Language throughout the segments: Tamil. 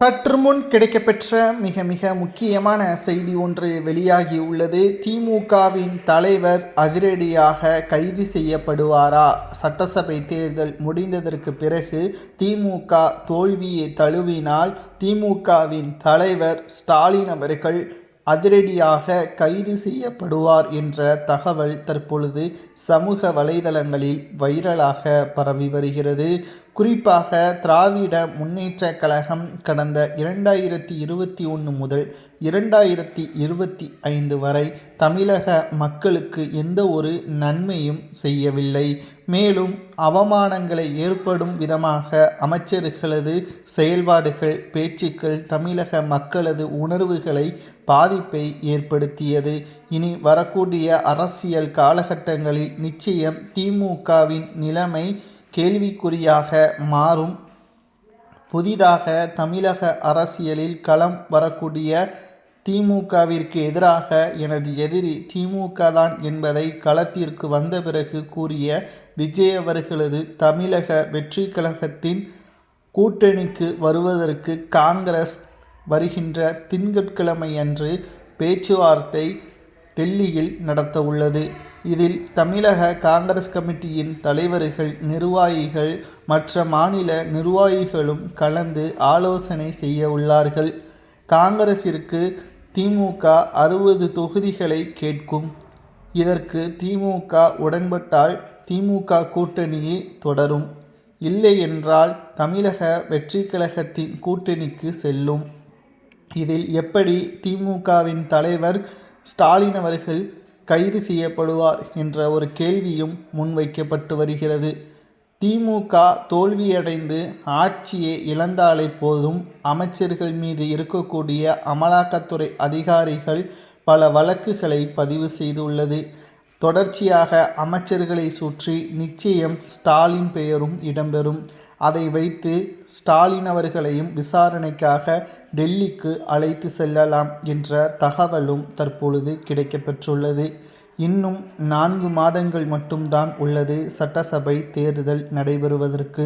சற்று முன் கிடைக்கப்பெற்ற மிக மிக முக்கியமான செய்தி ஒன்று வெளியாகியுள்ளது. திமுகவின் தலைவர் அதிரடியாக கைது செய்யப்படுவாரா? சட்டசபை தேர்தல் முடிந்ததற்கு பிறகு திமுக தோல்வியை தழுவினால் திமுகவின் தலைவர் ஸ்டாலின் அவர்கள் அதிரடியாக கைது செய்யப்படுவார் என்ற தகவல் தற்பொழுது சமூக வலைதளங்களில் வைரலாக பரவி வருகிறது. குறிப்பாக திராவிட முன்னேற்றக் கழகம் கடந்த 2021 முதல் 2025 வரை தமிழக மக்களுக்கு எந்த ஒரு நன்மையும் செய்யவில்லை. மேலும் அவமானங்களை ஏற்படும் விதமாக அமைச்சர்களது செயல்பாடுகள், பேச்சுக்கள் தமிழக மக்களது உணர்வுகளை பாதிப்பை ஏற்படுத்தியது. இனி வரக்கூடிய அரசியல் காலகட்டங்களில் நிச்சயம் திமுகவின் நிலைமை கேள்விக்குறியாக மாறும். புதிதாக தமிழக அரசியலில் களம் வரக்கூடிய திமுகவிற்கு எதிராக எனது எதிரி திமுக தான் என்பதை களத்திற்கு வந்த பிறகு கூறிய விஜய் அவர்களது தமிழக வெற்றி கழகத்தின் கூட்டணிக்கு வருவதற்கு காங்கிரஸ் வருகின்ற திங்கட்கிழமையன்று பேச்சுவார்த்தை டெல்லியில் நடத்த உள்ளது. இதில் தமிழக காங்கிரஸ் கமிட்டியின் தலைவர்கள், நிர்வாகிகள், மற்ற மாநில நிர்வாகிகளும் கலந்து ஆலோசனை செய்ய உள்ளார்கள். காங்கிரசிற்கு திமுக 60 தொகுதிகளை கேட்கும். இதற்கு திமுக உடன்பட்டால் திமுக கூட்டணியே தொடரும். இல்லை என்றால் தமிழக வெற்றி கழகத்தின் கூட்டணிக்கு செல்லும். இதில் எப்படி திமுகவின் தலைவர் ஸ்டாலின் அவர்கள் கைது செய்யப்படுவார் என்ற ஒரு கேள்வியும் முன்வைக்கப்பட்டு வருகிறது. திமுக தோல்வியடைந்து ஆட்சியை இழந்தாலே போதும், அமைச்சர்கள் மீது இருக்கக்கூடிய அமலாக்கத்துறை அதிகாரிகள் பல வழக்குகளை பதிவு செய்துள்ளது. தொடர்ச்சியாக அமைச்சர்களை சுற்றி நிச்சயம் ஸ்டாலின் பெயரும் இடம்பெறும். அதை வைத்து ஸ்டாலின் அவர்களையும் விசாரணைக்காக டெல்லிக்கு அழைத்து செல்லலாம் என்ற தகவலும் தற்பொழுது கிடைக்கப்பெற்றுள்ளது. இன்னும் 4 மாதங்கள் மட்டும்தான் உள்ளது சட்டசபை தேர்தல் நடைபெறுவதற்கு.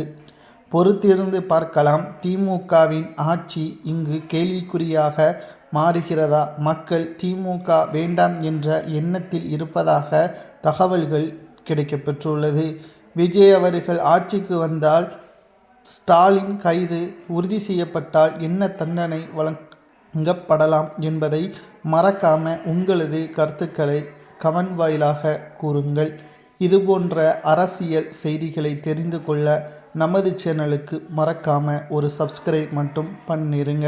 பொறுத்திருந்து பார்க்கலாம். திமுகவின் ஆட்சி இங்கு கேள்விக்குறியாக மாறுகிறதா? மக்கள் திமுக வேண்டாம் என்ற எண்ணத்தில் இருப்பதாக தகவல்கள் கிடைக்கப்பெற்றுள்ளது. விஜய் அவர்கள் ஆட்சிக்கு வந்தால் ஸ்டாலின் கைது உறுதி செய்யப்பட்டால் என்ன தண்டனை வழங்கப்படலாம் என்பதை மறக்காம உங்களது கருத்துக்களை கமெண்ட் வாயிலாக கூறுங்கள். இதுபோன்ற அரசியல் செய்திகளை தெரிந்து கொள்ள நமது சேனலுக்கு மறக்காம ஒரு சப்ஸ்கிரைப் மட்டும் பண்ணிருங்க.